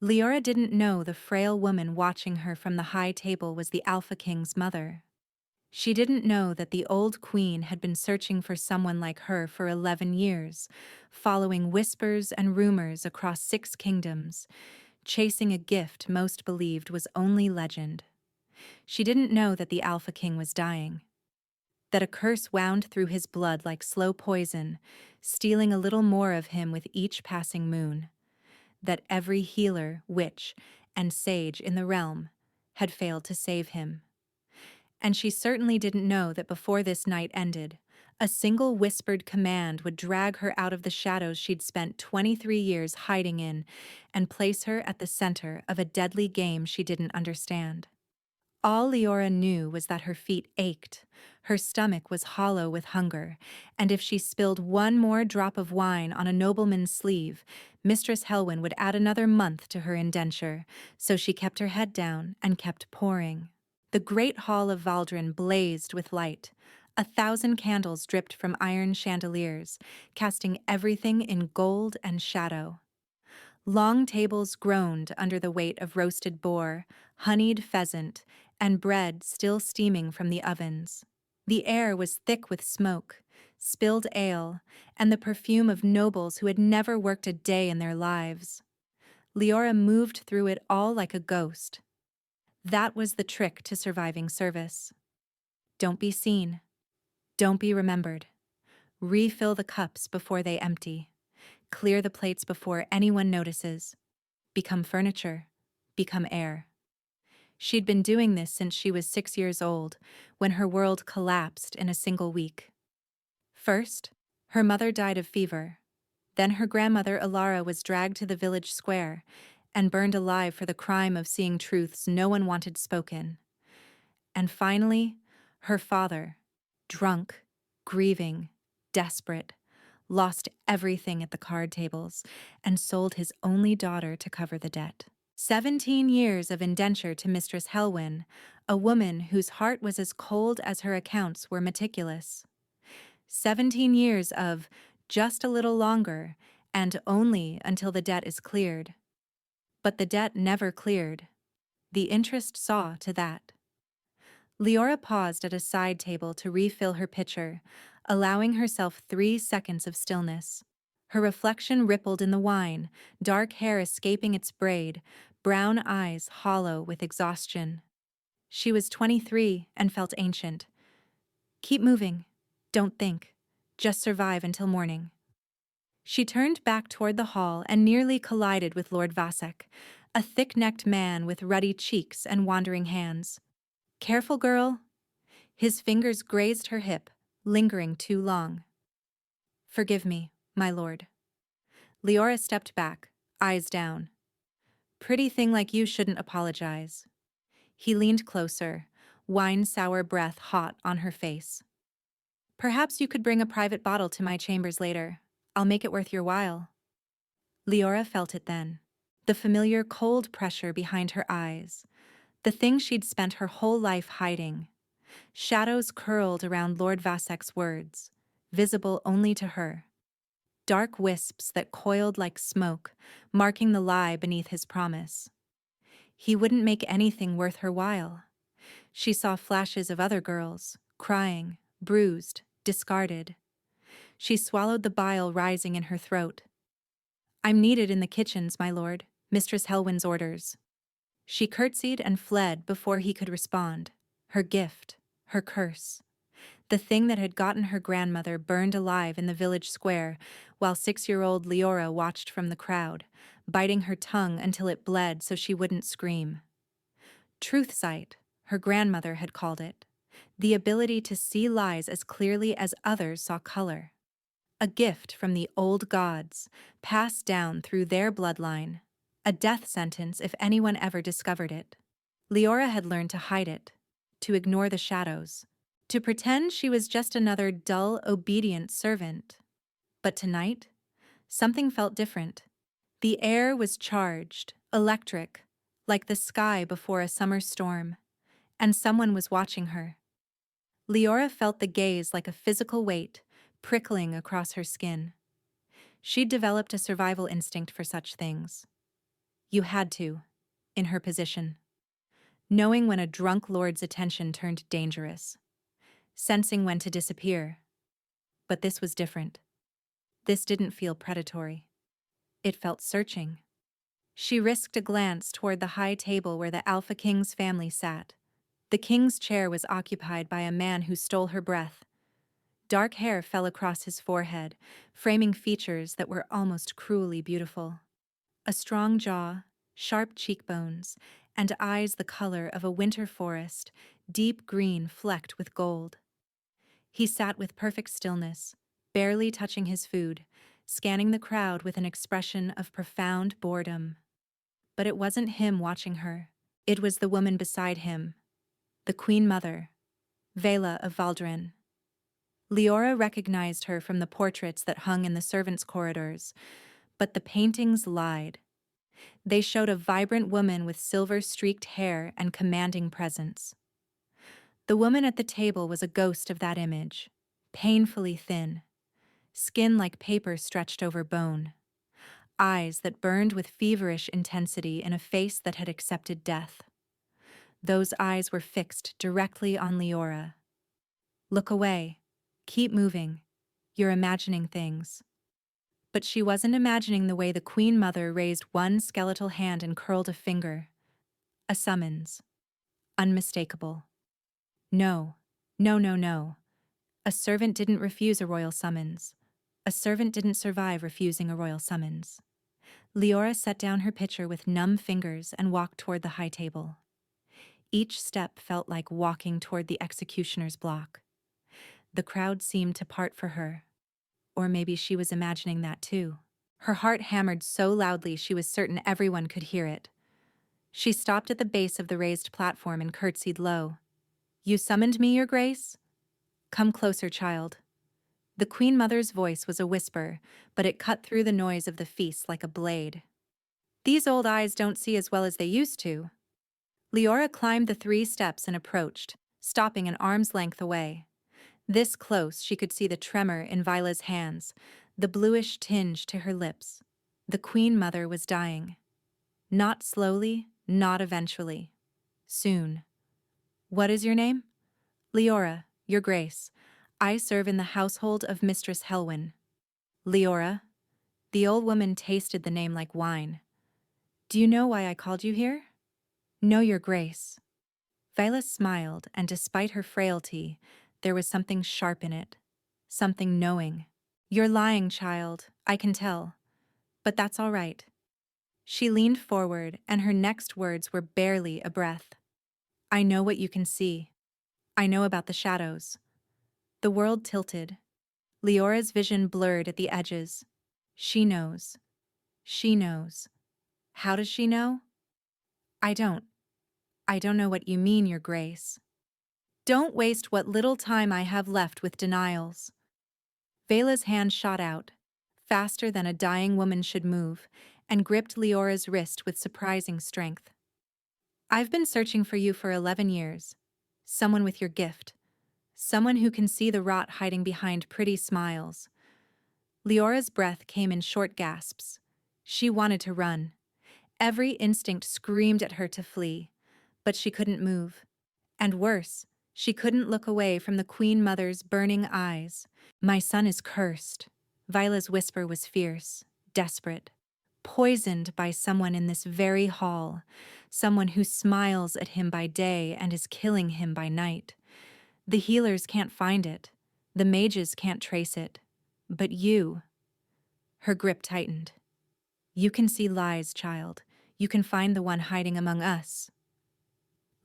Leora didn't know the frail woman watching her from the high table was the Alpha King's mother. She didn't know that the old queen had been searching for someone like her for 11 years, following whispers and rumors across 6 kingdoms, chasing a gift most believed was only legend. She didn't know that the Alpha King was dying, that a curse wound through his blood like slow poison, stealing a little more of him with each passing moon, that every healer, witch, and sage in the realm had failed to save him. And she certainly didn't know that before this night ended, a single whispered command would drag her out of the shadows she'd spent 23 years hiding in and place her at the center of a deadly game she didn't understand. All Leora knew was that her feet ached, her stomach was hollow with hunger, and if she spilled one more drop of wine on a nobleman's sleeve, Mistress Helwyn would add another month to her indenture, so she kept her head down and kept pouring. The great hall of Valdrin blazed with light. 1,000 candles dripped from iron chandeliers, casting everything in gold and shadow. Long tables groaned under the weight of roasted boar, honeyed pheasant, and bread still steaming from the ovens. The air was thick with smoke, spilled ale, and the perfume of nobles who had never worked a day in their lives. Leora moved through it all like a ghost. That was the trick to surviving service. Don't be seen. Don't be remembered. Refill the cups before they empty. Clear the plates before anyone notices. Become furniture. Become air. She'd been doing this since she was 6 years old, when her world collapsed in a single week. First, her mother died of fever. Then her grandmother Alara was dragged to the village square and burned alive for the crime of seeing truths no one wanted spoken. And finally, her father, drunk, grieving, desperate, lost everything at the card tables and sold his only daughter to cover the debt. 17 years of indenture to Mistress Helwyn, a woman whose heart was as cold as her accounts were meticulous. 17 years of just a little longer and only until the debt is cleared. But the debt never cleared. The interest saw to that. Leora paused at a side table to refill her pitcher, allowing herself 3 seconds of stillness. Her reflection rippled in the wine, dark hair escaping its braid, brown eyes hollow with exhaustion. She was 23 and felt ancient. Keep moving. Don't think. Just survive until morning. She turned back toward the hall and nearly collided with Lord Vasek, a thick-necked man with ruddy cheeks and wandering hands. Careful, girl. His fingers grazed her hip, lingering too long. Forgive me, my lord. Leora stepped back, eyes down. Pretty thing like you shouldn't apologize. He leaned closer, wine-sour breath hot on her face. Perhaps you could bring a private bottle to my chambers later. I'll make it worth your while. Leora felt it then. The familiar cold pressure behind her eyes. The thing she'd spent her whole life hiding. Shadows curled around Lord Vasek's words, visible only to her. Dark wisps that coiled like smoke, marking the lie beneath his promise. He wouldn't make anything worth her while. She saw flashes of other girls, crying, bruised, discarded. She swallowed the bile rising in her throat. I'm needed in the kitchens, my lord. Mistress Helwyn's orders. She curtsied and fled before he could respond. Her gift, her curse. The thing that had gotten her grandmother burned alive in the village square, while 6-year-old Leora watched from the crowd, biting her tongue until it bled so she wouldn't scream. Truth sight, her grandmother had called it. The ability to see lies as clearly as others saw color. A gift from the old gods, passed down through their bloodline. A death sentence if anyone ever discovered it. Leora had learned to hide it, to ignore the shadows, to pretend she was just another dull, obedient servant. But tonight, something felt different. The air was charged, electric, like the sky before a summer storm, and someone was watching her. Leora felt the gaze like a physical weight, prickling across her skin. She'd developed a survival instinct for such things. You had to, in her position. Knowing when a drunk lord's attention turned dangerous. Sensing when to disappear. But this was different. This didn't feel predatory. It felt searching. She risked a glance toward the high table where the Alpha King's family sat. The king's chair was occupied by a man who stole her breath. Dark hair fell across his forehead, framing features that were almost cruelly beautiful. A strong jaw, sharp cheekbones, and eyes the color of a winter forest, deep green flecked with gold. He sat with perfect stillness, barely touching his food, scanning the crowd with an expression of profound boredom. But it wasn't him watching her. It was the woman beside him, the Queen Mother, Vela of Valdren. Leora recognized her from the portraits that hung in the servants' corridors, but the paintings lied. They showed a vibrant woman with silver-streaked hair and commanding presence. The woman at the table was a ghost of that image, painfully thin, skin like paper stretched over bone, eyes that burned with feverish intensity in a face that had accepted death. Those eyes were fixed directly on Leora. Look away. Keep moving. You're imagining things. But she wasn't imagining the way the Queen Mother raised one skeletal hand and curled a finger. A summons. Unmistakable. No. No, no, no. A servant didn't refuse a royal summons. A servant didn't survive refusing a royal summons. Leora set down her pitcher with numb fingers and walked toward the high table. Each step felt like walking toward the executioner's block. The crowd seemed to part for her. Or maybe she was imagining that too. Her heart hammered so loudly she was certain everyone could hear it. She stopped at the base of the raised platform and curtsied low. You summoned me, Your Grace? Come closer, child. The Queen Mother's voice was a whisper, but it cut through the noise of the feast like a blade. These old eyes don't see as well as they used to. Leora climbed the 3 steps and approached, stopping an arm's length away. This close, she could see the tremor in Vila's hands, the bluish tinge to her lips. The Queen Mother was dying. Not slowly, not eventually. Soon. What is your name? Leora, Your Grace. I serve in the household of Mistress Helwyn. Leora. The old woman tasted the name like wine. Do you know why I called you here? No, Your Grace. Vila smiled, and despite her frailty, there was something sharp in it. Something knowing. You're lying, child, I can tell. But that's all right. She leaned forward, and her next words were barely a breath. I know what you can see. I know about the shadows. The world tilted. Leora's vision blurred at the edges. She knows. She knows. How does she know? I don't know what you mean, Your Grace. Don't waste what little time I have left with denials. Vela's hand shot out, faster than a dying woman should move, and gripped Leora's wrist with surprising strength. I've been searching for you for 11 years. Someone with your gift. Someone who can see the rot hiding behind pretty smiles. Leora's breath came in short gasps. She wanted to run. Every instinct screamed at her to flee, but she couldn't move. And worse, she couldn't look away from the Queen Mother's burning eyes. My son is cursed. Vila's whisper was fierce, desperate. Poisoned by someone in this very hall, someone who smiles at him by day and is killing him by night. The healers can't find it. The mages can't trace it. But you. Her grip tightened. You can see lies, child. You can find the one hiding among us.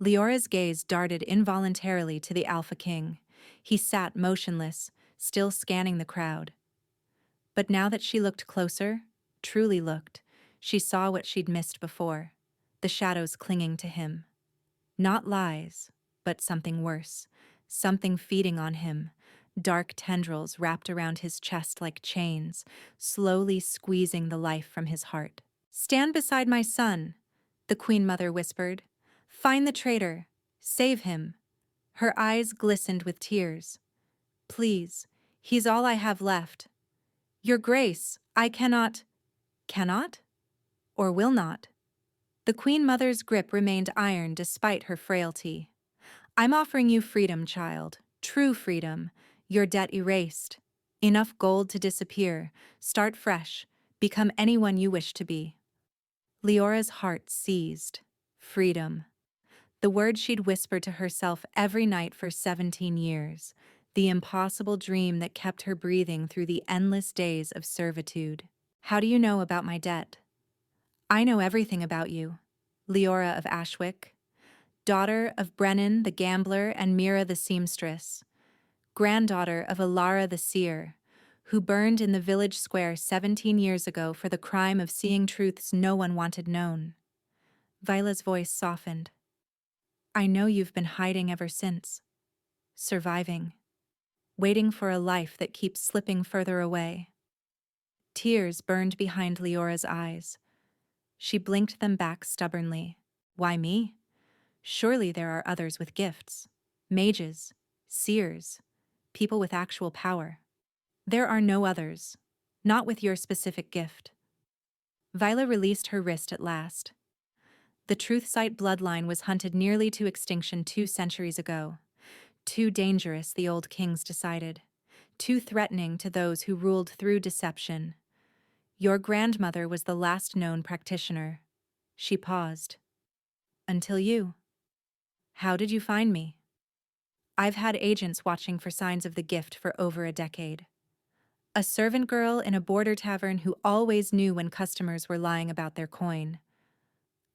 Leora's gaze darted involuntarily to the Alpha King. He sat motionless, still scanning the crowd. But now that she looked closer, truly looked, she saw what she'd missed before, the shadows clinging to him. Not lies, but something worse, something feeding on him, dark tendrils wrapped around his chest like chains, slowly squeezing the life from his heart. Stand beside my son, the Queen Mother whispered. Find the traitor. Save him. Her eyes glistened with tears. Please, he's all I have left. Your Grace, I cannot. Cannot? Or will not? The Queen Mother's grip remained iron despite her frailty. I'm offering you freedom, child. True freedom. Your debt erased. Enough gold to disappear. Start fresh. Become anyone you wish to be. Leora's heart seized. Freedom. The word she'd whispered to herself every night for 17 years. The impossible dream that kept her breathing through the endless days of servitude. How do you know about my debt? I know everything about you. Leora of Ashwick, daughter of Brennan the gambler and Mira the seamstress, granddaughter of Alara the seer, who burned in the village square 17 years ago for the crime of seeing truths no one wanted known. Vila's voice softened. I know you've been hiding ever since. Surviving. Waiting for a life that keeps slipping further away. Tears burned behind Leora's eyes. She blinked them back stubbornly. Why me? Surely there are others with gifts. Mages, seers, people with actual power. There are no others. Not with your specific gift. Vila released her wrist at last. The Truthsight bloodline was hunted nearly to extinction 2 centuries ago. Too dangerous, the old kings decided. Too threatening to those who ruled through deception. Your grandmother was the last known practitioner. She paused. Until you. How did you find me? I've had agents watching for signs of the gift for over a decade. A servant girl in a border tavern who always knew when customers were lying about their coin.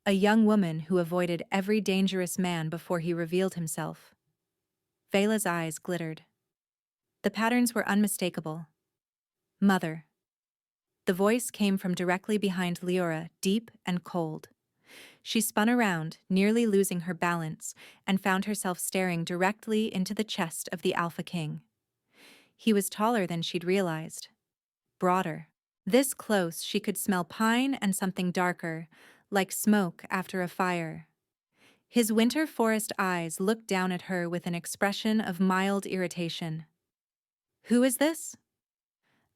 A young woman who avoided every dangerous man before he revealed himself. Vela's eyes glittered. The patterns were unmistakable. Mother. The voice came from directly behind Leora, deep and cold. She spun around, nearly losing her balance, and found herself staring directly into the chest of the Alpha King. He was taller than she'd realized. Broader. This close, she could smell pine and something darker, like smoke after a fire. His winter forest eyes looked down at her with an expression of mild irritation. Who is this?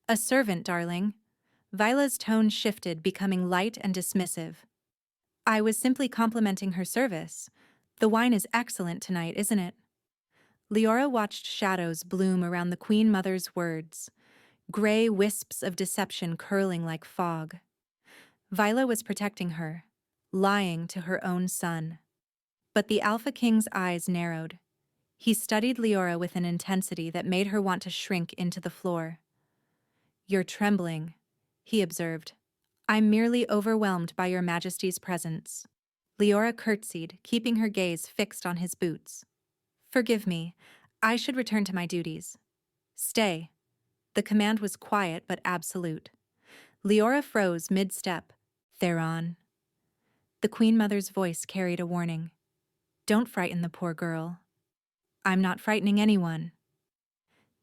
A servant, darling. Vila's tone shifted, becoming light and dismissive. I was simply complimenting her service. The wine is excellent tonight, isn't it? Leora watched shadows bloom around the Queen Mother's words, gray wisps of deception curling like fog. Vila was protecting her, lying to her own son. But the Alpha King's eyes narrowed. He studied Leora with an intensity that made her want to shrink into the floor. You're trembling, he observed. I'm merely overwhelmed by your Majesty's presence. Leora curtsied, keeping her gaze fixed on his boots. Forgive me, I should return to my duties. Stay. The command was quiet but absolute. Leora froze mid-step. Theron. The Queen Mother's voice carried a warning. Don't frighten the poor girl. I'm not frightening anyone.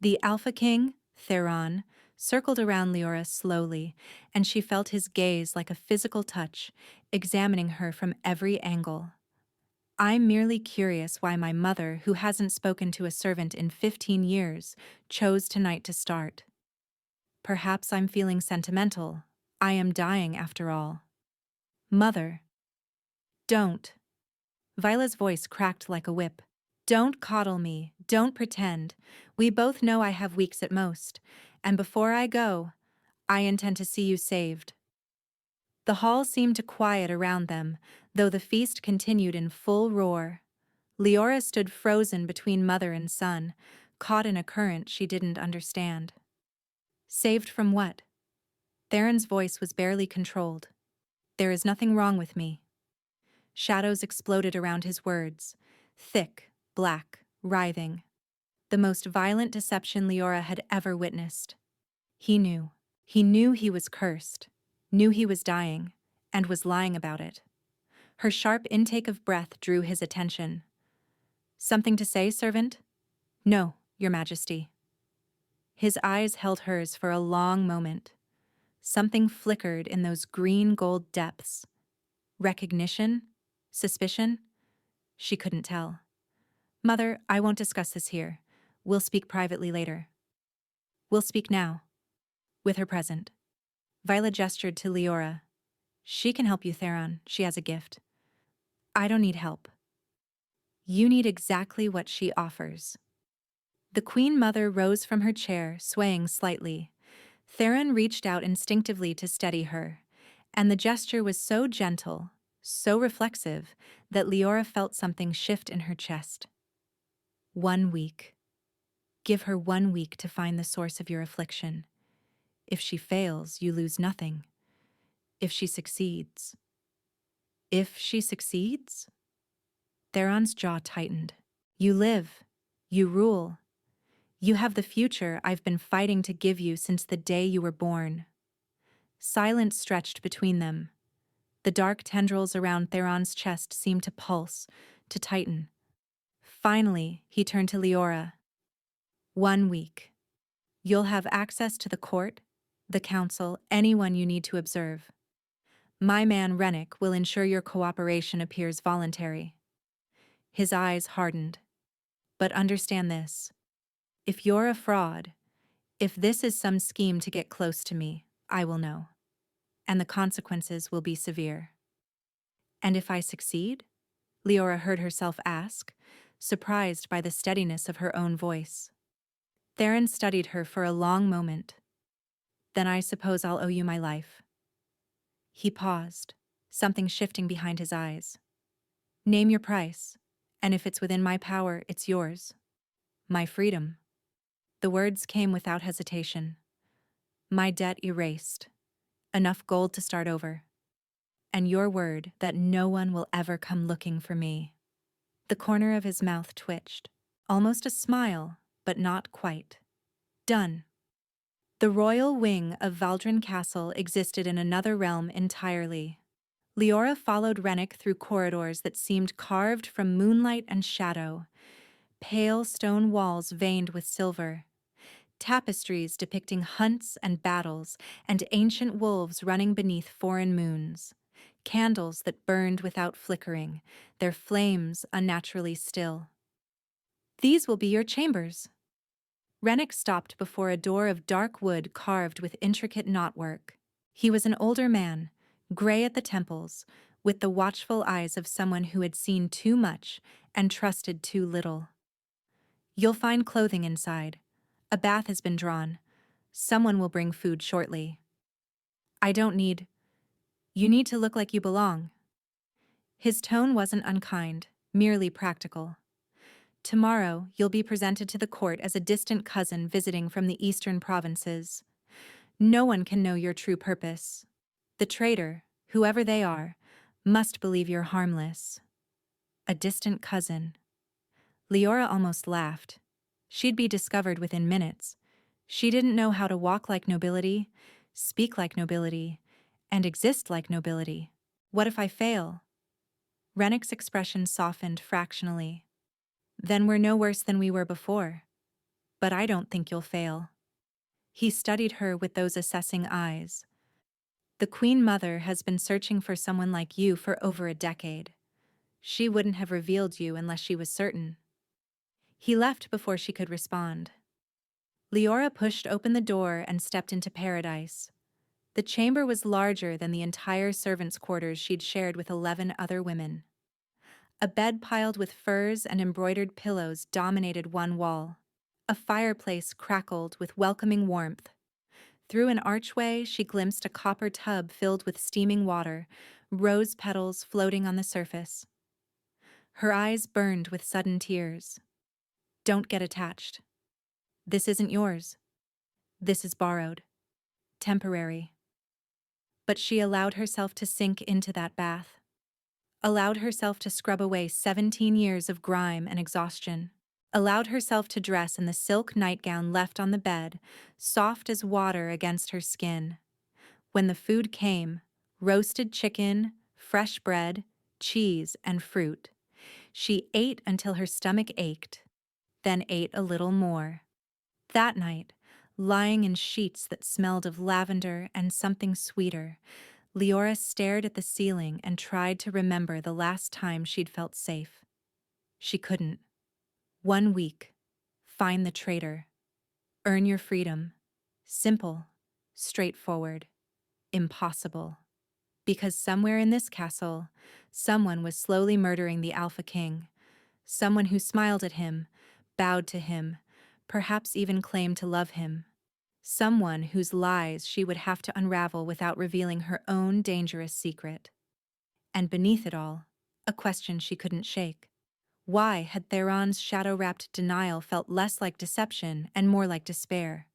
The Alpha King, Theron, circled around Leora slowly, and she felt his gaze like a physical touch, examining her from every angle. I'm merely curious why my mother, who hasn't spoken to a servant in 15 years, chose tonight to start. Perhaps I'm feeling sentimental. I am dying after all. Mother. Don't. Vila's voice cracked like a whip. Don't coddle me, don't pretend. We both know I have weeks at most, and before I go, I intend to see you saved. The hall seemed to quiet around them, though the feast continued in full roar. Leora stood frozen between mother and son, caught in a current she didn't understand. Saved from what? Theron's voice was barely controlled. There is nothing wrong with me. Shadows exploded around his words, thick, black, writhing. The most violent deception Leora had ever witnessed. He knew. He knew he was cursed, knew he was dying, and was lying about it. Her sharp intake of breath drew his attention. Something to say, servant? No, Your Majesty. His eyes held hers for a long moment. Something flickered in those green-gold depths. Recognition? Suspicion? She couldn't tell. Mother, I won't discuss this here. We'll speak privately later. We'll speak now. With her present. Vila gestured to Leora. She can help you, Theron. She has a gift. I don't need help. You need exactly what she offers. The Queen Mother rose from her chair, swaying slightly. Theron reached out instinctively to steady her, and the gesture was so gentle, so reflexive, that Leora felt something shift in her chest. 1 week. Give her 1 week to find the source of your affliction. If she fails, you lose nothing. If she succeeds... If she succeeds? Theron's jaw tightened. You live. You rule. You have the future I've been fighting to give you since the day you were born. Silence stretched between them. The dark tendrils around Theron's chest seemed to pulse, to tighten. Finally, he turned to Leora. 1 week. You'll have access to the court, the council, anyone you need to observe. My man Rennick will ensure your cooperation appears voluntary. His eyes hardened. But understand this. If you're a fraud, if this is some scheme to get close to me, I will know. And the consequences will be severe. And if I succeed? Leora heard herself ask, surprised by the steadiness of her own voice. Theron studied her for a long moment. Then I suppose I'll owe you my life. He paused, something shifting behind his eyes. Name your price, and if it's within my power, it's yours. My freedom. The words came without hesitation. My debt erased. Enough gold to start over. And your word that no one will ever come looking for me. The corner of his mouth twitched. Almost a smile, but not quite. Done. The royal wing of Valdrin Castle existed in another realm entirely. Leora followed Rennick through corridors that seemed carved from moonlight and shadow. Pale stone walls veined with silver. Tapestries depicting hunts and battles, and ancient wolves running beneath foreign moons. Candles that burned without flickering, their flames unnaturally still. These will be your chambers. Rennick stopped before a door of dark wood carved with intricate knotwork. He was an older man, gray at the temples, with the watchful eyes of someone who had seen too much and trusted too little. You'll find clothing inside. A bath has been drawn. Someone will bring food shortly. I don't need... You need to look like you belong. His tone wasn't unkind, merely practical. Tomorrow, you'll be presented to the court as a distant cousin visiting from the eastern provinces. No one can know your true purpose. The traitor, whoever they are, must believe you're harmless. A distant cousin. Leora almost laughed. She'd be discovered within minutes. She didn't know how to walk like nobility, speak like nobility, and exist like nobility. What if I fail? Rennick's expression softened fractionally. Then we're no worse than we were before. But I don't think you'll fail. He studied her with those assessing eyes. The Queen Mother has been searching for someone like you for over a decade. She wouldn't have revealed you unless she was certain. He left before she could respond. Leora pushed open the door and stepped into paradise. The chamber was larger than the entire servants' quarters she'd shared with 11 other women. A bed piled with furs and embroidered pillows dominated one wall. A fireplace crackled with welcoming warmth. Through an archway, she glimpsed a copper tub filled with steaming water, rose petals floating on the surface. Her eyes burned with sudden tears. Don't get attached. This isn't yours. This is borrowed. Temporary. But she allowed herself to sink into that bath. Allowed herself to scrub away 17 years of grime and exhaustion. Allowed herself to dress in the silk nightgown left on the bed, soft as water against her skin. When the food came, roasted chicken, fresh bread, cheese, and fruit, she ate until her stomach ached, then ate a little more. That night, lying in sheets that smelled of lavender and something sweeter, Leora stared at the ceiling and tried to remember the last time she'd felt safe. She couldn't. 1 week. Find the traitor. Earn your freedom. Simple. Straightforward. Impossible. Because somewhere in this castle, someone was slowly murdering the Alpha King. Someone who smiled at him, bowed to him, perhaps even claimed to love him. Someone whose lies she would have to unravel without revealing her own dangerous secret. And beneath it all, a question she couldn't shake. Why had Theron's shadow-wrapped denial felt less like deception and more like despair?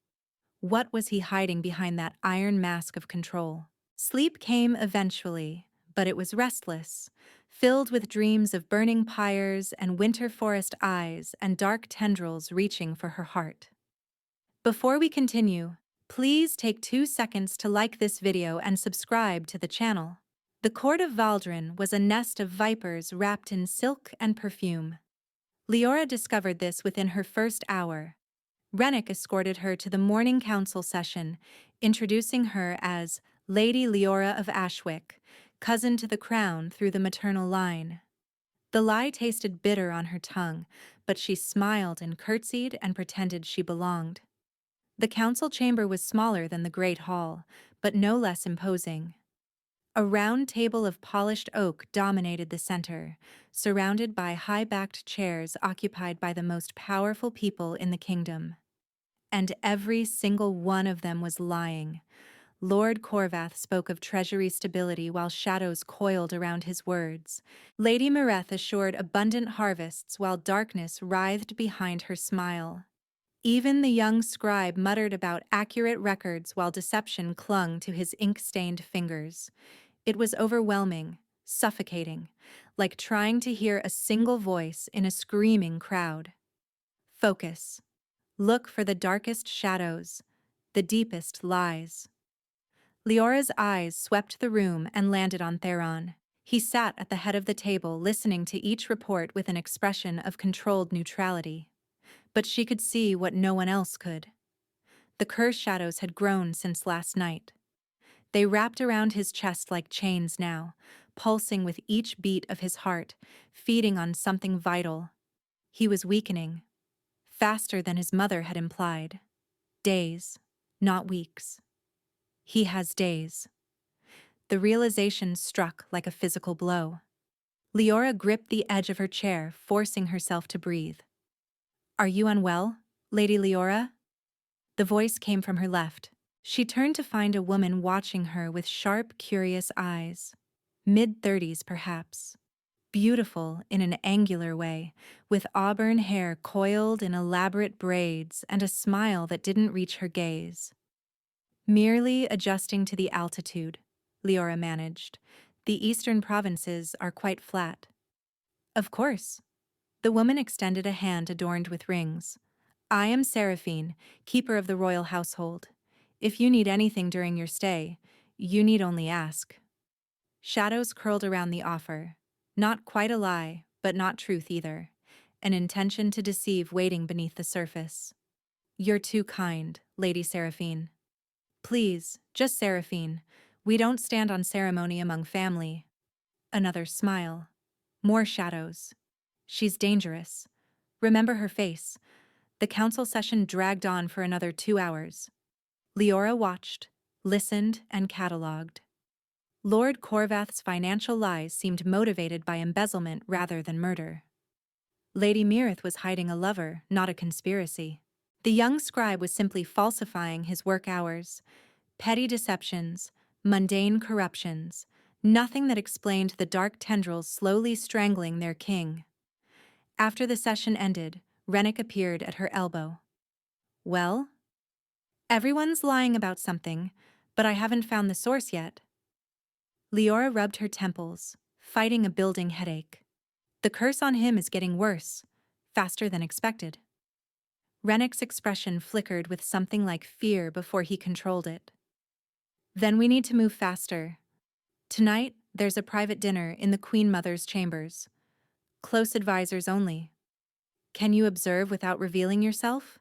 What was he hiding behind that iron mask of control? Sleep came eventually, but it was restless, filled with dreams of burning pyres and winter forest eyes and dark tendrils reaching for her heart. Before we continue, please take 2 seconds to like this video and subscribe to the channel. The court of Valdrin was a nest of vipers wrapped in silk and perfume. Leora discovered this within her first hour. Rennick escorted her to the morning council session, introducing her as Lady Leora of Ashwick, cousin to the crown through the maternal line. The lie tasted bitter on her tongue, but she smiled and curtsied and pretended she belonged. The council chamber was smaller than the Great Hall, but no less imposing. A round table of polished oak dominated the center, surrounded by high-backed chairs occupied by the most powerful people in the kingdom. And every single one of them was lying. Lord Corvath spoke of treasury stability while shadows coiled around his words. Lady Mareth assured abundant harvests while darkness writhed behind her smile. Even the young scribe muttered about accurate records while deception clung to his ink-stained fingers. It was overwhelming, suffocating, like trying to hear a single voice in a screaming crowd. Focus. Look for the darkest shadows, the deepest lies. Leora's eyes swept the room and landed on Theron. He sat at the head of the table listening to each report with an expression of controlled neutrality. But she could see what no one else could. The curse shadows had grown since last night. They wrapped around his chest like chains now, pulsing with each beat of his heart, feeding on something vital. He was weakening, faster than his mother had implied. Days, not weeks. He has days. The realization struck like a physical blow. Leora gripped the edge of her chair, forcing herself to breathe. "Are you unwell, Lady Leora?" The voice came from her left. She turned to find a woman watching her with sharp, curious eyes. Mid-30s, perhaps. Beautiful in an angular way, with auburn hair coiled in elaborate braids and a smile that didn't reach her gaze. "Merely adjusting to the altitude," Leora managed. "The eastern provinces are quite flat." "Of course." The woman extended a hand adorned with rings. "I am Seraphine, keeper of the royal household. If you need anything during your stay, you need only ask." Shadows curled around the offer. Not quite a lie, but not truth either. An intention to deceive waiting beneath the surface. "You're too kind, Lady Seraphine." "Please, just Seraphine. We don't stand on ceremony among family." Another smile. More shadows. "She's dangerous. Remember her face." The council session dragged on for another 2 hours. Leora watched, listened, and catalogued. Lord Corvath's financial lies seemed motivated by embezzlement rather than murder. Lady Mirith was hiding a lover, not a conspiracy. The young scribe was simply falsifying his work hours. Petty deceptions, mundane corruptions, nothing that explained the dark tendrils slowly strangling their king. After the session ended, Rennick appeared at her elbow. "Well?" "Everyone's lying about something, but I haven't found the source yet." Leora rubbed her temples, fighting a building headache. "The curse on him is getting worse, faster than expected." Rennick's expression flickered with something like fear before he controlled it. "Then we need to move faster. Tonight, there's a private dinner in the Queen Mother's chambers. Close advisors only. Can you observe without revealing yourself?"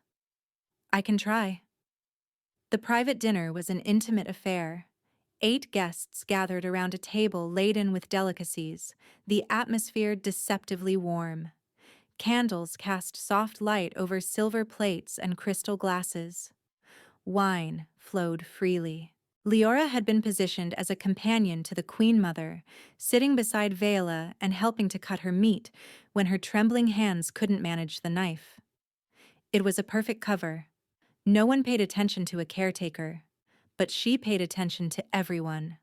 "I can try." The private dinner was an intimate affair. 8 guests gathered around a table laden with delicacies, the atmosphere deceptively warm. Candles cast soft light over silver plates and crystal glasses. Wine flowed freely. Leora had been positioned as a companion to the Queen Mother, sitting beside Vela and helping to cut her meat when her trembling hands couldn't manage the knife. It was a perfect cover. No one paid attention to a caretaker, but she paid attention to everyone.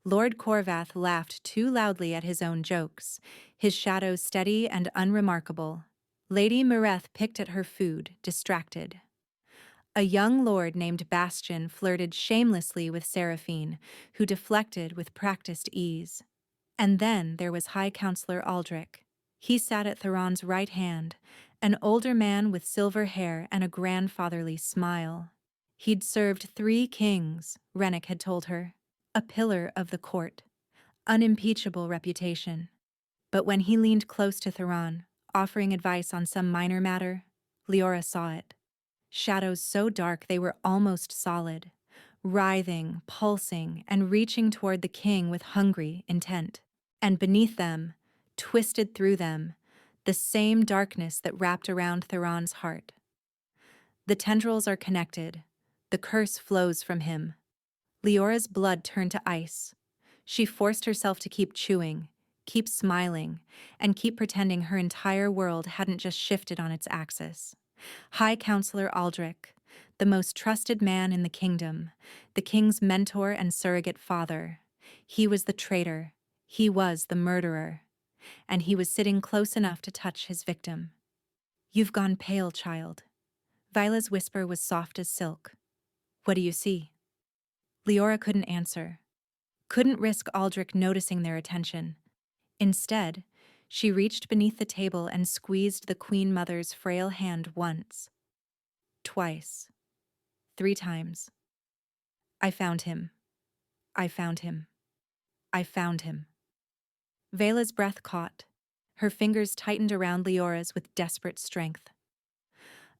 Lord Corvath laughed too loudly at his own jokes, his shadow steady and unremarkable. Lady Mareth picked at her food, distracted. A young lord named Bastian flirted shamelessly with Seraphine, who deflected with practiced ease. And then there was High Counselor Aldrich. He sat at Theron's right hand, an older man with silver hair and a grandfatherly smile. He'd served 3 kings, Rennick had told her. A pillar of the court. Unimpeachable reputation. But when he leaned close to Theron, offering advice on some minor matter, Leora saw it. Shadows so dark they were almost solid, writhing, pulsing, and reaching toward the king with hungry intent. And beneath them, twisted through them, the same darkness that wrapped around Theron's heart. The tendrils are connected. The curse flows from him. Leora's blood turned to ice. She forced herself to keep chewing, keep smiling, and keep pretending her entire world hadn't just shifted on its axis. High Counselor Aldrich, the most trusted man in the kingdom, the king's mentor and surrogate father. He was the traitor. He was the murderer. And he was sitting close enough to touch his victim. "You've gone pale, child." Vila's whisper was soft as silk. "What do you see?" Leora couldn't answer. Couldn't risk Aldrich noticing their attention. Instead, she reached beneath the table and squeezed the Queen Mother's frail hand once. Twice. 3 times. "I found him. I found him. I found him." Vela's breath caught. Her fingers tightened around Leora's with desperate strength.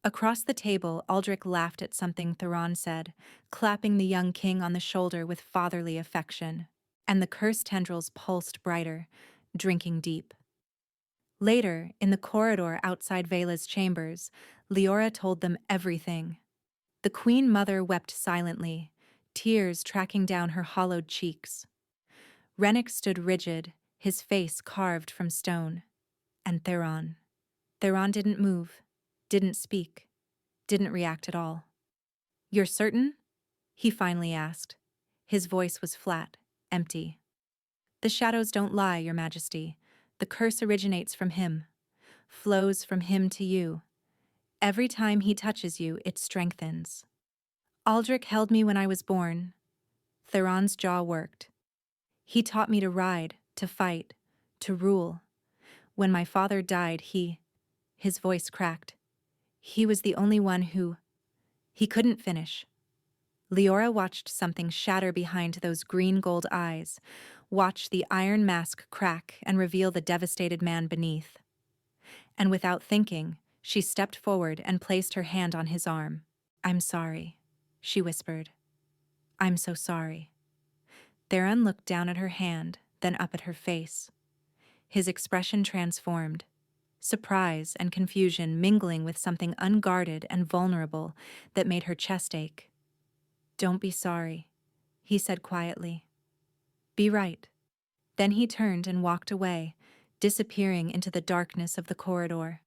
Across the table, Aldrich laughed at something Theron said, clapping the young king on the shoulder with fatherly affection. And the cursed tendrils pulsed brighter, drinking deep. Later, in the corridor outside Vela's chambers, Leora told them everything. The Queen Mother wept silently, tears tracking down her hollowed cheeks. Rennick stood rigid, his face carved from stone. And Theron. Theron didn't move, didn't speak, didn't react at all. "You're certain?" he finally asked. His voice was flat, empty. "The shadows don't lie, Your Majesty. The curse originates from him, flows from him to you. Every time he touches you, it strengthens. Aldrich held me when I was born." Theron's jaw worked. "He taught me to ride, to fight, to rule. When my father died, his voice cracked. He was the only one who..." He couldn't finish. Leora watched something shatter behind those green-gold eyes, watched the iron mask crack and reveal the devastated man beneath. And without thinking, she stepped forward and placed her hand on his arm. "I'm sorry," she whispered. "I'm so sorry." Theron looked down at her hand, then up at her face. His expression transformed, surprise and confusion mingling with something unguarded and vulnerable that made her chest ache. "Don't be sorry," he said quietly. "Be right." Then he turned and walked away, disappearing into the darkness of the corridor.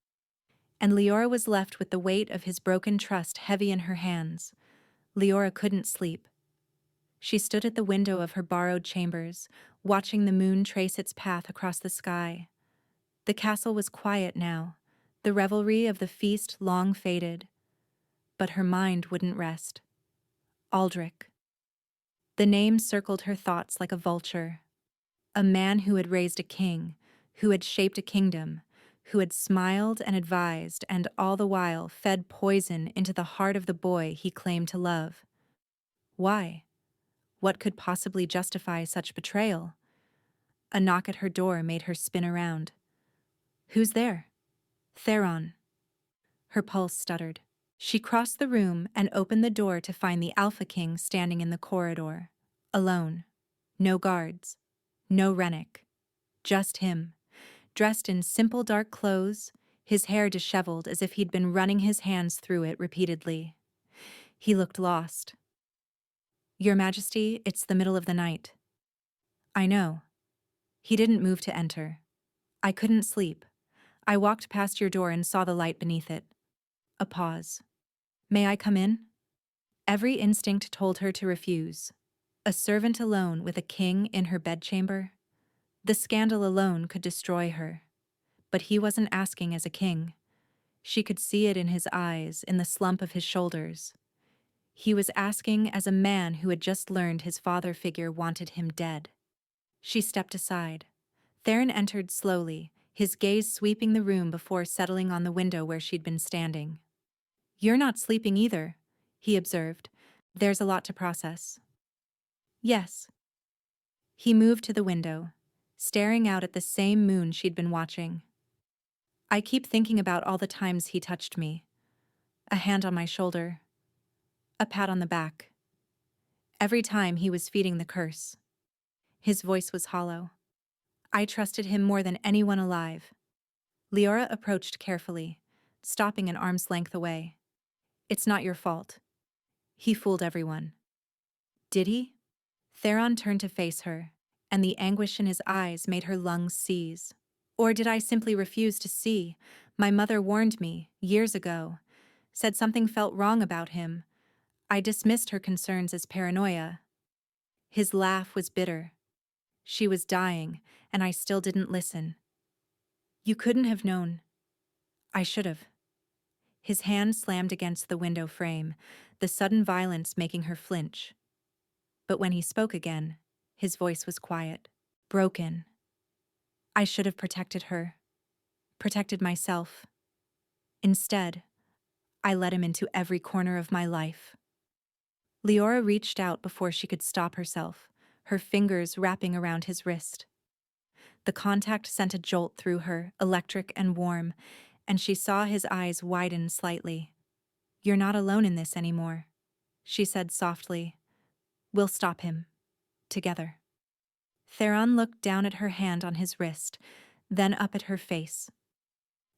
And Leora was left with the weight of his broken trust heavy in her hands. Leora couldn't sleep. She stood at the window of her borrowed chambers, watching the moon trace its path across the sky. The castle was quiet now, the revelry of the feast long faded. But her mind wouldn't rest. Aldrich. The name circled her thoughts like a vulture. A man who had raised a king, who had shaped a kingdom, who had smiled and advised and all the while fed poison into the heart of the boy he claimed to love. Why? What could possibly justify such betrayal? A knock at her door made her spin around. "Who's there?" "Theron." Her pulse stuttered. She crossed the room and opened the door to find the Alpha King standing in the corridor. Alone. No guards. No Rennick. Just him. Dressed in simple dark clothes, his hair disheveled as if he'd been running his hands through it repeatedly. He looked lost. Your Majesty, it's the middle of the night. I know. He didn't move to enter. I couldn't sleep. I walked past your door and saw the light beneath it. A pause. May I come in? Every instinct told her to refuse. A servant alone with a king in her bedchamber? The scandal alone could destroy her. But he wasn't asking as a king. She could see it in his eyes, in the slump of his shoulders. He was asking as a man who had just learned his father figure wanted him dead. She stepped aside. Theron entered slowly, his gaze sweeping the room before settling on the window where she'd been standing. You're not sleeping either, he observed. There's a lot to process. Yes. He moved to the window, staring out at the same moon she'd been watching. I keep thinking about all the times he touched me. A hand on my shoulder. A pat on the back. Every time he was feeding the curse. His voice was hollow. I trusted him more than anyone alive. Leora approached carefully, stopping an arm's length away. It's not your fault. He fooled everyone. Did he? Theron turned to face her, and the anguish in his eyes made her lungs seize. Or did I simply refuse to see? My mother warned me, years ago, said something felt wrong about him. I dismissed her concerns as paranoia. His laugh was bitter. She was dying, and I still didn't listen. You couldn't have known. I should have. His hand slammed against the window frame, the sudden violence making her flinch. But when he spoke again, his voice was quiet, broken. I should have protected her, protected myself. Instead, I let him into every corner of my life. Leora reached out before she could stop herself, her fingers wrapping around his wrist. The contact sent a jolt through her, electric and warm, and she saw his eyes widen slightly. You're not alone in this anymore, she said softly. We'll stop him. Together. Theron looked down at her hand on his wrist, then up at her face.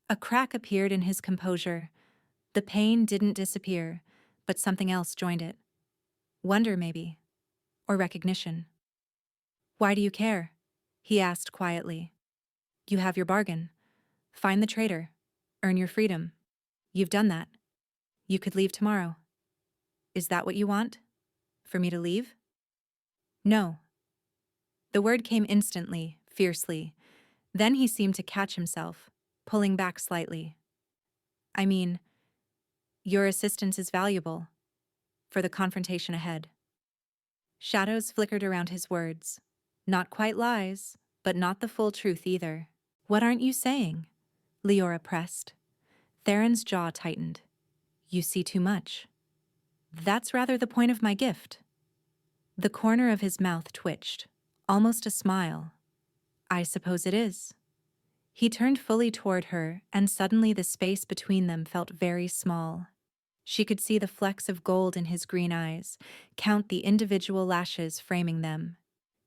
A crack appeared in his composure. The pain didn't disappear, but something else joined it. Wonder, maybe. Or recognition. Why do you care? He asked quietly. You have your bargain. Find the traitor. Earn your freedom. You've done that. You could leave tomorrow. Is that what you want? For me to leave? No. The word came instantly, fiercely. Then he seemed to catch himself, pulling back slightly. I mean, your assistance is valuable. For the confrontation ahead. Shadows flickered around his words. Not quite lies, but not the full truth either. What aren't you saying? Leora pressed. Theron's jaw tightened. You see too much. That's rather the point of my gift. The corner of his mouth twitched, almost a smile. I suppose it is. He turned fully toward her, and suddenly the space between them felt very small. She could see the flecks of gold in his green eyes, count the individual lashes framing them,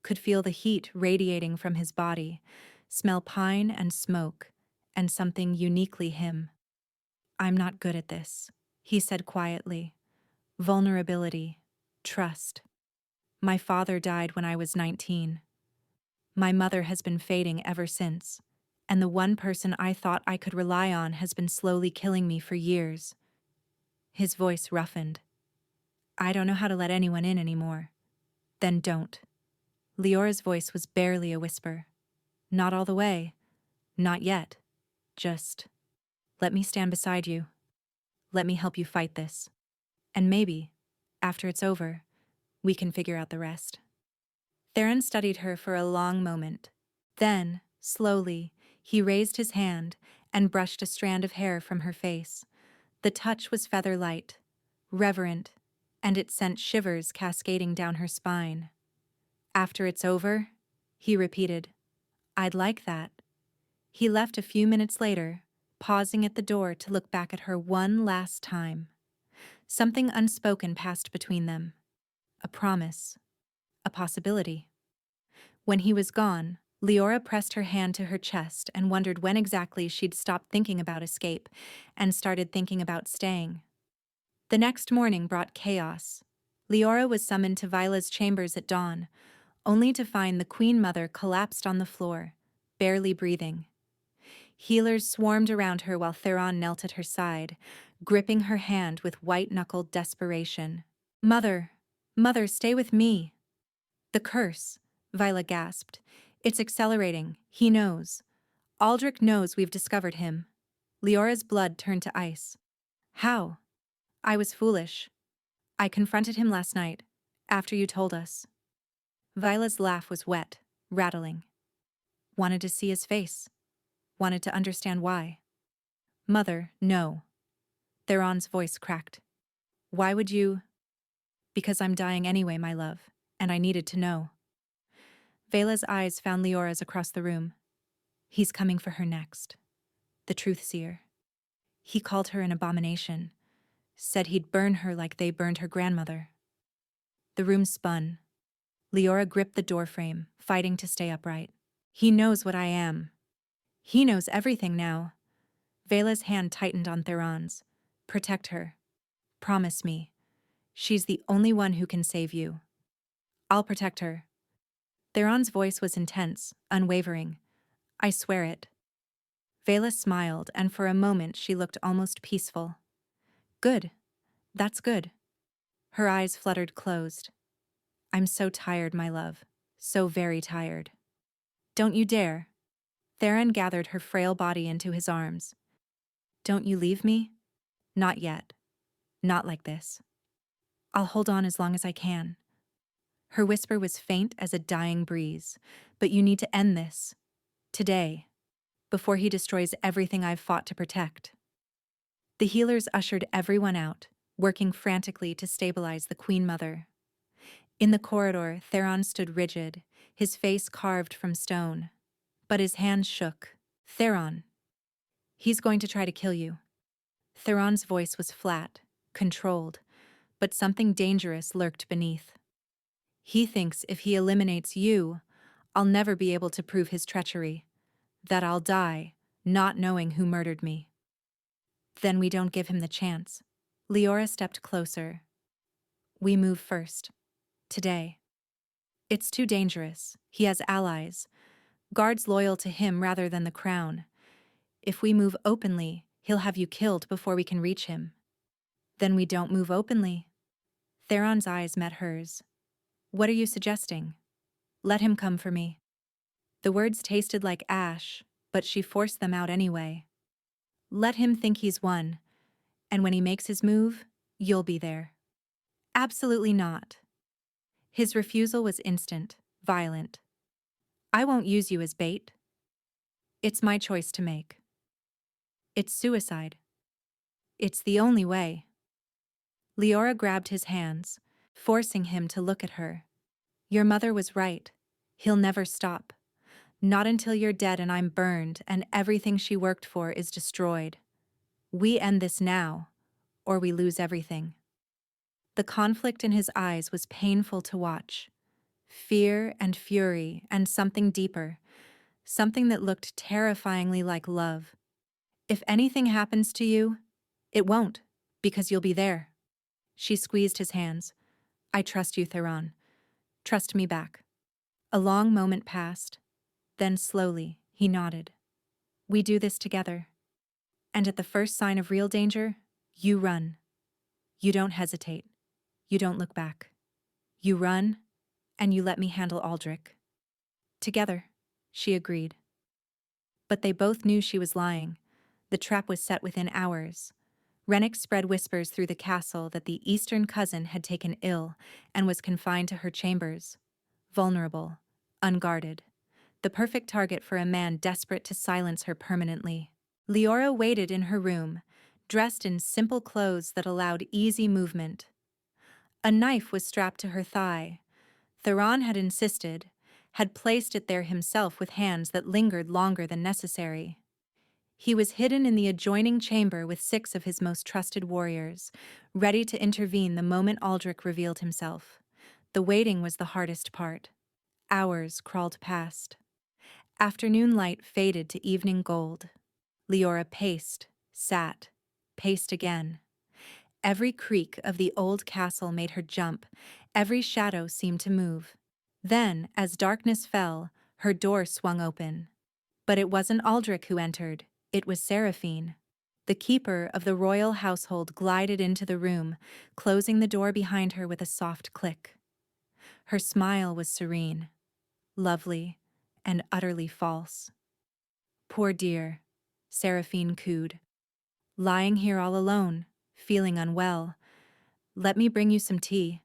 could feel the heat radiating from his body, smell pine and smoke, and something uniquely him. I'm not good at this, he said quietly. Vulnerability, trust. My father died when I was 19. My mother has been fading ever since, and the one person I thought I could rely on has been slowly killing me for years. His voice roughened. I don't know how to let anyone in anymore. Then don't. Leora's voice was barely a whisper. Not all the way. Not yet. Just, let me stand beside you. Let me help you fight this. And maybe, after it's over, we can figure out the rest. Theron studied her for a long moment. Then, slowly, he raised his hand and brushed a strand of hair from her face. The touch was feather-light, reverent, and it sent shivers cascading down her spine. After it's over, he repeated, I'd like that. He left a few minutes later, pausing at the door to look back at her one last time. Something unspoken passed between them. A promise. A possibility. When he was gone, Leora pressed her hand to her chest and wondered when exactly she'd stopped thinking about escape and started thinking about staying. The next morning brought chaos. Leora was summoned to Vila's chambers at dawn, only to find the Queen Mother collapsed on the floor, barely breathing. Healers swarmed around her while Theron knelt at her side, gripping her hand with white-knuckled desperation. "Mother, Mother, stay with me." "The curse," Vila gasped. "It's accelerating. He knows. Aldrich knows we've discovered him." Leora's blood turned to ice. "How?" "I was foolish. I confronted him last night, after you told us." Vila's laugh was wet, rattling. "Wanted to see his face. Wanted to understand why." "Mother, no." Theron's voice cracked. "Why would you—" "Because I'm dying anyway, my love, and I needed to know." Vela's eyes found Leora's across the room. "He's coming for her next. The truth seer. He called her an abomination. Said he'd burn her like they burned her grandmother." The room spun. Leora gripped the doorframe, fighting to stay upright. "He knows what I am. He knows everything now." Vela's hand tightened on Theron's. "Protect her. Promise me. She's the only one who can save you." "I'll protect her." Theron's voice was intense, unwavering. "I swear it." Vela smiled, and for a moment she looked almost peaceful. "Good. That's good." Her eyes fluttered closed. "I'm so tired, my love. So very tired." "Don't you dare." Theron gathered her frail body into his arms. "Don't you leave me? Not yet. Not like this. I'll hold on as long as I can." Her whisper was faint as a dying breeze. "But you need to end this. Today. Before he destroys everything I've fought to protect." The healers ushered everyone out, working frantically to stabilize the Queen Mother. In the corridor, Theron stood rigid, his face carved from stone. But his hands shook. "Theron. He's going to try to kill you." Theron's voice was flat, controlled, but something dangerous lurked beneath. "He thinks if he eliminates you, I'll never be able to prove his treachery. That I'll die, not knowing who murdered me." "Then we don't give him the chance." Leora stepped closer. "We move first. Today. It's too dangerous. He has allies. Guards loyal to him rather than the crown. If we move openly, he'll have you killed before we can reach him." "Then we don't move openly." Theron's eyes met hers. "What are you suggesting?" "Let him come for me." The words tasted like ash, but she forced them out anyway. "Let him think he's won, and when he makes his move, you'll be there." "Absolutely not." His refusal was instant, violent. "I won't use you as bait. It's my choice to make. It's suicide. It's the only way." Leora grabbed his hands, forcing him to look at her. "Your mother was right. He'll never stop. Not until you're dead and I'm burned and everything she worked for is destroyed. We end this now, or we lose everything." The conflict in his eyes was painful to watch. Fear and fury and something deeper, something that looked terrifyingly like love. "If anything happens to you, it won't, because you'll be there." She squeezed his hands. "I trust you, Theron. Trust me back." A long moment passed. Then slowly, he nodded. "We do this together. And at the first sign of real danger, you run. You don't hesitate. You don't look back. You run, and you let me handle Aldrich." "Together," she agreed. But they both knew she was lying. The trap was set within hours. Rennick spread whispers through the castle that the eastern cousin had taken ill and was confined to her chambers. Vulnerable, unguarded. The perfect target for a man desperate to silence her permanently. Leora waited in her room, dressed in simple clothes that allowed easy movement. A knife was strapped to her thigh. Theron had insisted, had placed it there himself with hands that lingered longer than necessary. He was hidden in the adjoining chamber with 6 of his most trusted warriors, ready to intervene the moment Aldrich revealed himself. The waiting was the hardest part. Hours crawled past. Afternoon light faded to evening gold. Leora paced, sat, paced again. Every creak of the old castle made her jump, every shadow seemed to move. Then, as darkness fell, her door swung open. But it wasn't Aldrich who entered, it was Seraphine. The keeper of the royal household glided into the room, closing the door behind her with a soft click. Her smile was serene, lovely, and utterly false. "Poor dear," Seraphine cooed. "Lying here all alone, feeling unwell. Let me bring you some tea.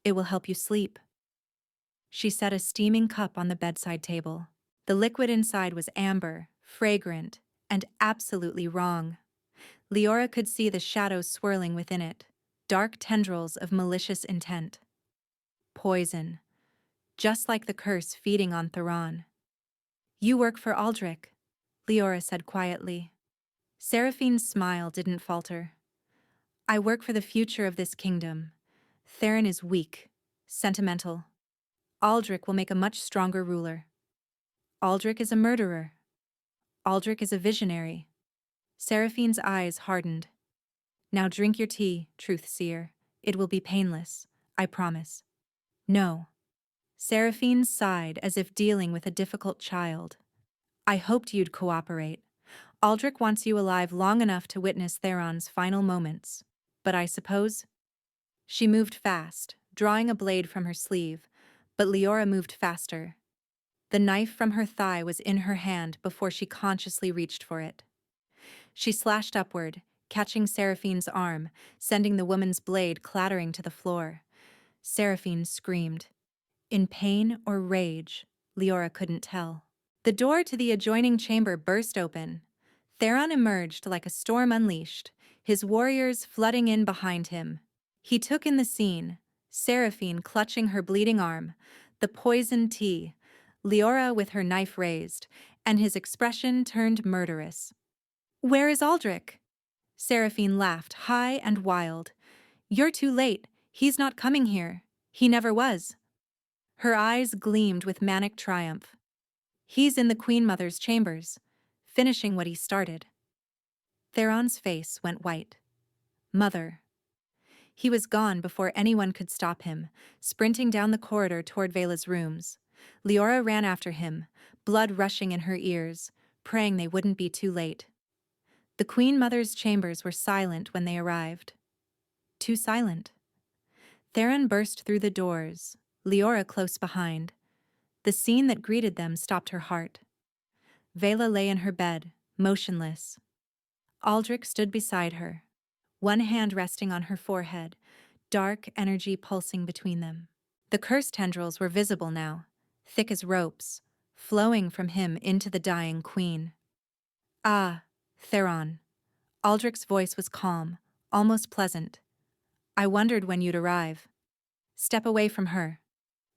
It will help you sleep." She set a steaming cup on the bedside table. The liquid inside was amber, fragrant, and absolutely wrong. Leora could see the shadows swirling within it, dark tendrils of malicious intent. Poison, just like the curse feeding on Theron. "You work for Aldrich," Leora said quietly. Seraphine's smile didn't falter. "I work for the future of this kingdom. Theron is weak, sentimental. Aldrich will make a much stronger ruler. Aldrich is a murderer. Aldrich is a visionary." Seraphine's eyes hardened. "Now drink your tea, Truth Seer. It will be painless, I promise." "No." Seraphine sighed as if dealing with a difficult child. "I hoped you'd cooperate. Aldrich wants you alive long enough to witness Theron's final moments. But I suppose—" She moved fast, drawing a blade from her sleeve, but Leora moved faster. The knife from her thigh was in her hand before she consciously reached for it. She slashed upward, catching Seraphine's arm, sending the woman's blade clattering to the floor. Seraphine screamed. In pain or rage, Leora couldn't tell. The door to the adjoining chamber burst open. Theron emerged like a storm unleashed, his warriors flooding in behind him. He took in the scene, Seraphine clutching her bleeding arm, the poisoned tea, Leora with her knife raised, and his expression turned murderous. "Where is Aldrich?" Seraphine laughed, high and wild. "You're too late. He's not coming here. He never was." Her eyes gleamed with manic triumph. "He's in the Queen Mother's chambers, finishing what he started." Theron's face went white. "Mother." He was gone before anyone could stop him, sprinting down the corridor toward Vela's rooms. Leora ran after him, blood rushing in her ears, praying they wouldn't be too late. The Queen Mother's chambers were silent when they arrived. Too silent. Theron burst through the doors, Leora close behind. The scene that greeted them stopped her heart. Vela lay in her bed, motionless. Aldrich stood beside her, one hand resting on her forehead, dark energy pulsing between them. The curse tendrils were visible now, thick as ropes, flowing from him into the dying queen. "Ah, Theron." Aldrich's voice was calm, almost pleasant. "I wondered when you'd arrive." "Step away from her."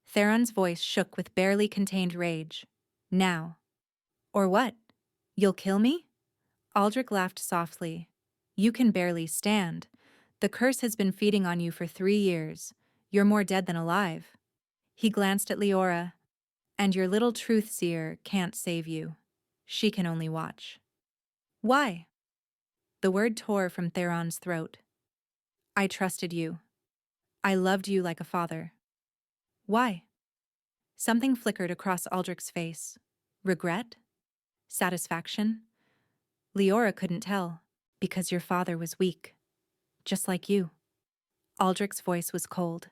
Theron's voice shook with barely contained rage. "Now." "Or what? You'll kill me?" Aldrich laughed softly. "You can barely stand. The curse has been feeding on you for 3 years. You're more dead than alive." He glanced at Leora. "And your little truth seer can't save you. She can only watch." "Why?" The word tore from Theron's throat. "I trusted you. I loved you like a father." "Why?" Something flickered across Aldrich's face. Regret? Satisfaction? Leora couldn't tell. "Because your father was weak. Just like you." Aldrich's voice was cold.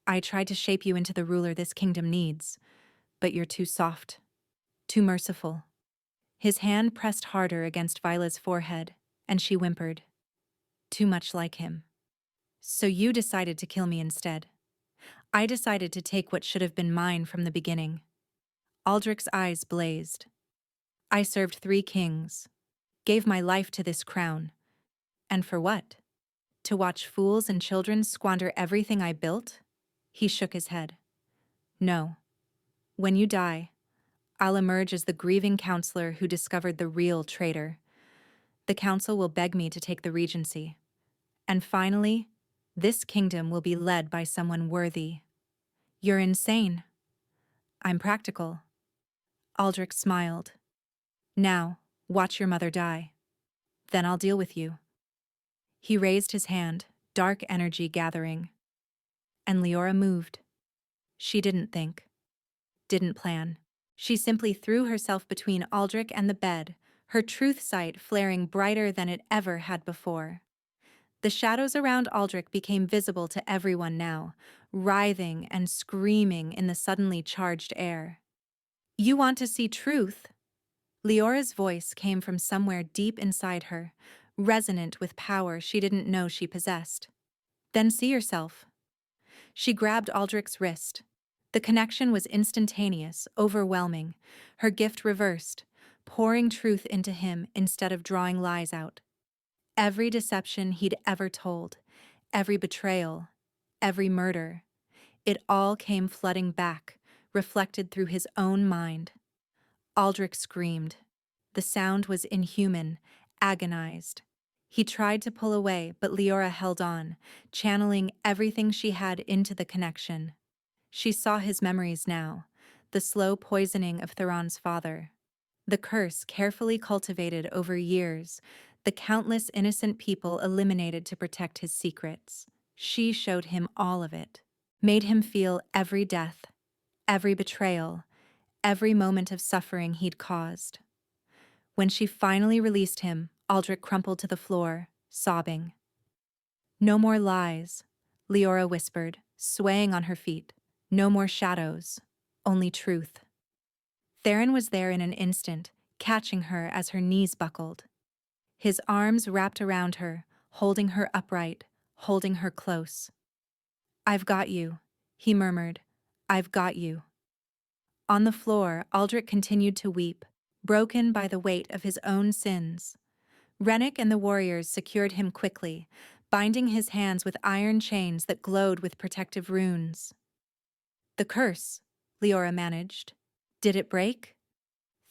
"I tried to shape you into the ruler this kingdom needs, but you're too soft. Too merciful." His hand pressed harder against Vila's forehead, and she whimpered. "Too much like him. So you decided to kill me instead. I decided to take what should have been mine from the beginning." Aldrich's eyes blazed. "I served 3 kings, gave my life to this crown. And for what? To watch fools and children squander everything I built?" He shook his head. "No. When you die, I'll emerge as the grieving counselor who discovered the real traitor. The council will beg me to take the regency. And finally, this kingdom will be led by someone worthy." "You're insane." "I'm practical." Aldrich smiled. "Now, watch your mother die. Then I'll deal with you." He raised his hand, dark energy gathering. And Leora moved. She didn't think. Didn't plan. She simply threw herself between Aldrich and the bed, her truth sight flaring brighter than it ever had before. The shadows around Aldrich became visible to everyone now, writhing and screaming in the suddenly charged air. "You want to see truth?" Leora's voice came from somewhere deep inside her, resonant with power she didn't know she possessed. "Then see yourself." She grabbed Aldrich's wrist. The connection was instantaneous, overwhelming, her gift reversed, pouring truth into him instead of drawing lies out. Every deception he'd ever told, every betrayal, every murder, it all came flooding back, reflected through his own mind. Aldrich screamed. The sound was inhuman, agonized. He tried to pull away, but Leora held on, channeling everything she had into the connection. She saw his memories now, the slow poisoning of Theron's father, the curse carefully cultivated over years, the countless innocent people eliminated to protect his secrets. She showed him all of it, made him feel every death, every betrayal, every moment of suffering he'd caused. When she finally released him, Aldrich crumpled to the floor, sobbing. "No more lies," Leora whispered, swaying on her feet. "No more shadows, only truth." Theron was there in an instant, catching her as her knees buckled. His arms wrapped around her, holding her upright, holding her close. "I've got you," he murmured. "I've got you." On the floor, Aldrich continued to weep, broken by the weight of his own sins. Rennick and the warriors secured him quickly, binding his hands with iron chains that glowed with protective runes. "The curse," Leora managed. "Did it break?"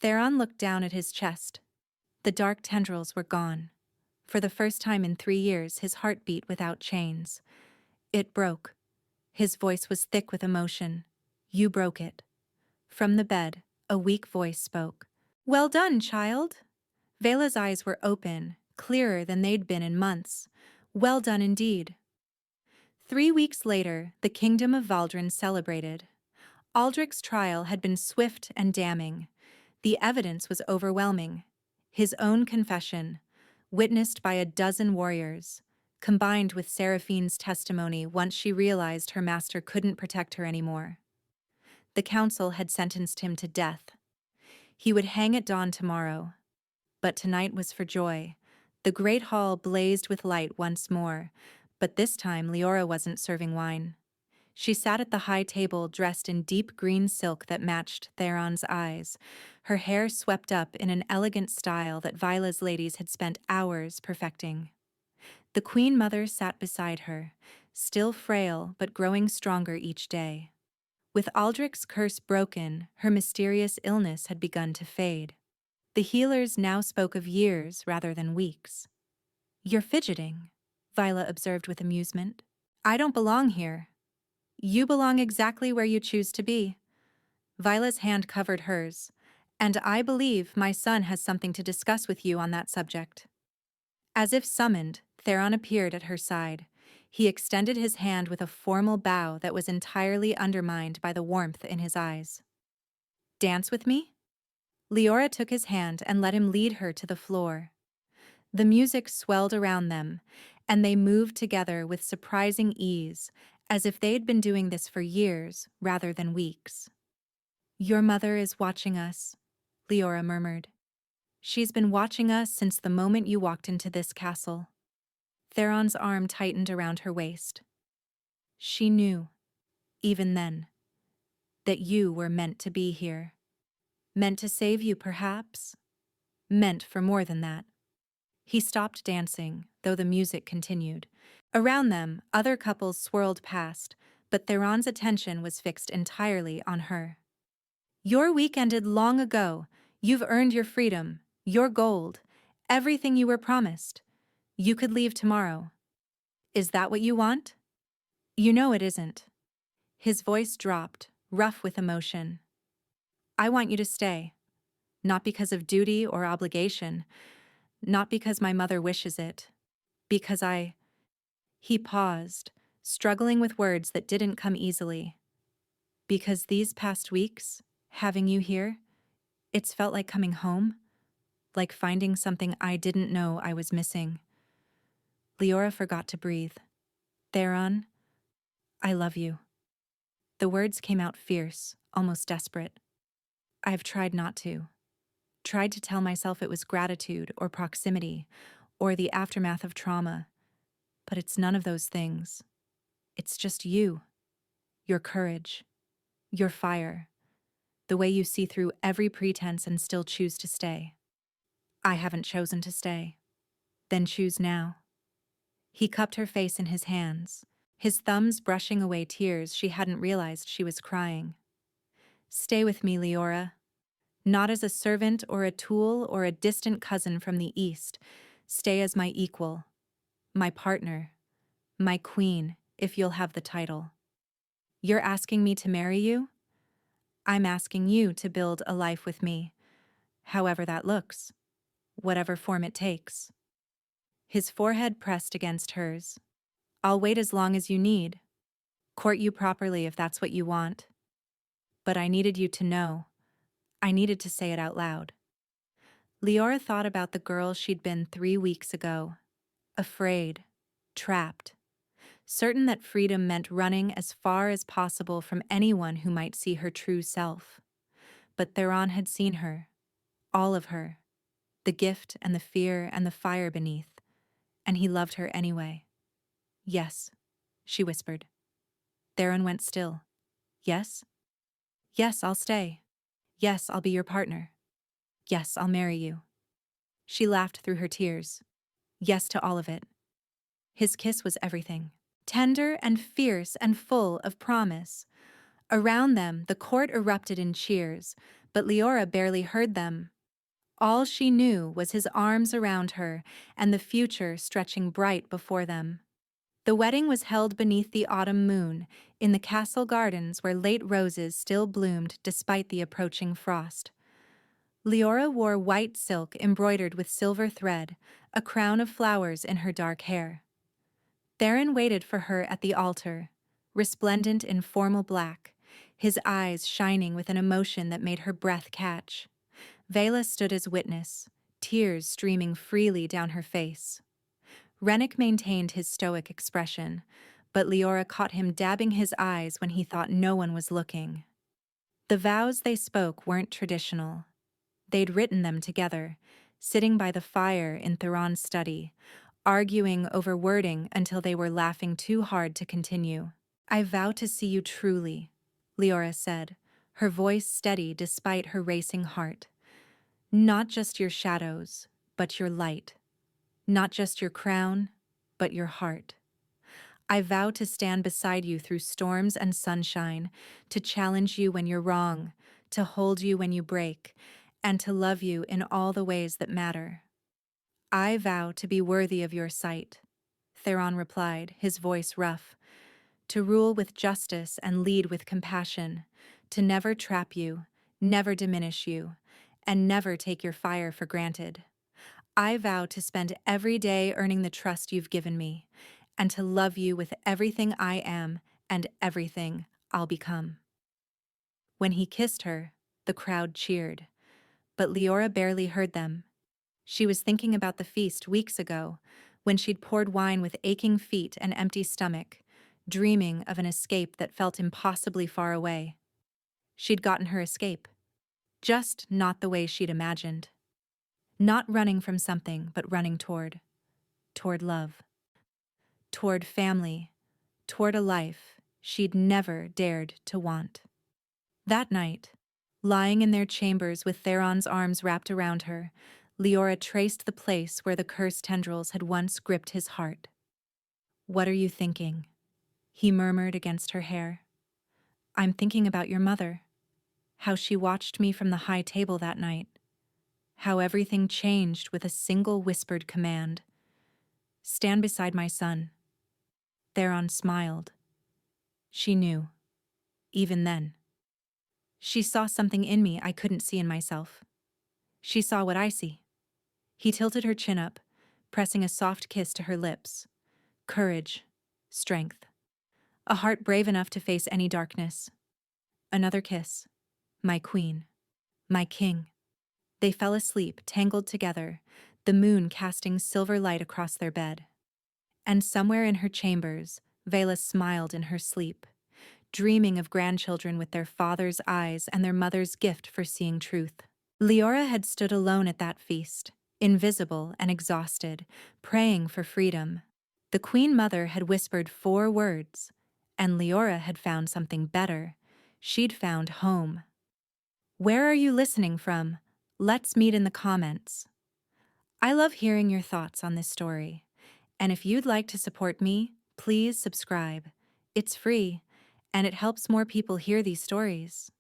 Theron looked down at his chest. The dark tendrils were gone. For the first time in 3 years, his heart beat without chains. "It broke." His voice was thick with emotion. "You broke it." From the bed, a weak voice spoke. "Well done, child." Vela's eyes were open, clearer than they'd been in months. Well done indeed. 3 weeks later, the kingdom of Valdrin celebrated. Aldrich's trial had been swift and damning. The evidence was overwhelming. His own confession, witnessed by a dozen warriors, combined with Seraphine's testimony once she realized her master couldn't protect her anymore. The council had sentenced him to death. He would hang at dawn tomorrow. But tonight was for joy. The great hall blazed with light once more, but this time Leora wasn't serving wine. She sat at the high table dressed in deep green silk that matched Theron's eyes, her hair swept up in an elegant style that Vila's ladies had spent hours perfecting. The Queen Mother sat beside her, still frail but growing stronger each day. With Aldrich's curse broken, her mysterious illness had begun to fade. The healers now spoke of years rather than weeks. "You're fidgeting," Vila observed with amusement. "I don't belong here." "You belong exactly where you choose to be." Vila's hand covered hers. "And I believe my son has something to discuss with you on that subject." As if summoned, Theron appeared at her side. He extended his hand with a formal bow that was entirely undermined by the warmth in his eyes. "Dance with me?" Leora took his hand and let him lead her to the floor. The music swelled around them, and they moved together with surprising ease, as if they'd been doing this for years rather than weeks. "Your mother is watching us," Leora murmured. "She's been watching us since the moment you walked into this castle." Theron's arm tightened around her waist. "She knew, even then, that you were meant to be here. Meant to save you, perhaps. Meant for more than that." He stopped dancing, though the music continued. Around them, other couples swirled past, but Theron's attention was fixed entirely on her. "Your week ended long ago. You've earned your freedom, your gold, everything you were promised. You could leave tomorrow. Is that what you want?" "You know it isn't." His voice dropped, rough with emotion. "I want you to stay. Not because of duty or obligation. Not because my mother wishes it. Because I. He paused, struggling with words that didn't come easily. Because these past weeks, having you here, it's felt like coming home, like finding something I didn't know I was missing. Leora forgot to breathe. Theron, I love you. The words came out fierce, almost desperate. I've tried not to. Tried to tell myself it was gratitude or proximity or the aftermath of trauma. But it's none of those things. It's just you, your courage, your fire, the way you see through every pretense and still choose to stay. I haven't chosen to stay. Then choose now. He cupped her face in his hands, his thumbs brushing away tears she hadn't realized she was crying. Stay with me, Leora. Not as a servant or a tool or a distant cousin from the east. Stay as my equal, my partner, my queen, if you'll have the title. You're asking me to marry you? I'm asking you to build a life with me, however that looks, whatever form it takes. His forehead pressed against hers. I'll wait as long as you need. Court you properly if that's what you want. But I needed you to know. I needed to say it out loud. Leora thought about the girl she'd been 3 weeks ago. Afraid, trapped, certain that freedom meant running as far as possible from anyone who might see her true self. But Theron had seen her, all of her, the gift and the fear and the fire beneath, and he loved her anyway. Yes, she whispered. Theron went still. Yes? Yes, I'll stay. Yes, I'll be your partner. Yes, I'll marry you. She laughed through her tears. Yes to all of it. His kiss was everything. Tender and fierce and full of promise. Around them, the court erupted in cheers, but Leora barely heard them. All she knew was his arms around her and the future stretching bright before them. The wedding was held beneath the autumn moon, in the castle gardens where late roses still bloomed despite the approaching frost. Leora wore white silk embroidered with silver thread, a crown of flowers in her dark hair. Theron waited for her at the altar, resplendent in formal black, his eyes shining with an emotion that made her breath catch. Vela stood as witness, tears streaming freely down her face. Rennick maintained his stoic expression, but Leora caught him dabbing his eyes when he thought no one was looking. The vows they spoke weren't traditional. They'd written them together, sitting by the fire in Theron's study, arguing over wording until they were laughing too hard to continue. I vow to see you truly, Leora said, her voice steady despite her racing heart. Not just your shadows, but your light. Not just your crown, but your heart. I vow to stand beside you through storms and sunshine, to challenge you when you're wrong, to hold you when you break, and to love you in all the ways that matter. I vow to be worthy of your sight, Theron replied, his voice rough, to rule with justice and lead with compassion, to never trap you, never diminish you, and never take your fire for granted. I vow to spend every day earning the trust you've given me, and to love you with everything I am and everything I'll become. When he kissed her, the crowd cheered, but Leora barely heard them. She was thinking about the feast weeks ago, when she'd poured wine with aching feet and empty stomach, dreaming of an escape that felt impossibly far away. She'd gotten her escape, just not the way she'd imagined. Not running from something, but running toward love, toward family, toward a life she'd never dared to want. That night, lying in their chambers with Theron's arms wrapped around her, Leora traced the place where the cursed tendrils had once gripped his heart. What are you thinking? He murmured against her hair. I'm thinking about your mother, how she watched me from the high table that night, how everything changed with a single whispered command. Stand beside my son. Theron smiled. She knew, even then. She saw something in me I couldn't see in myself. She saw what I see. He tilted her chin up, pressing a soft kiss to her lips. Courage. Strength. A heart brave enough to face any darkness. Another kiss. My queen. My king. They fell asleep, tangled together, the moon casting silver light across their bed. And somewhere in her chambers, Vela smiled in her sleep, dreaming of grandchildren with their father's eyes and their mother's gift for seeing truth. Leora had stood alone at that feast, invisible and exhausted, praying for freedom. The Queen Mother had whispered 4 words, and Leora had found something better. She'd found home. Where are you listening from? Let's meet in the comments. I love hearing your thoughts on this story. And if you'd like to support me, please subscribe. It's free, and it helps more people hear these stories.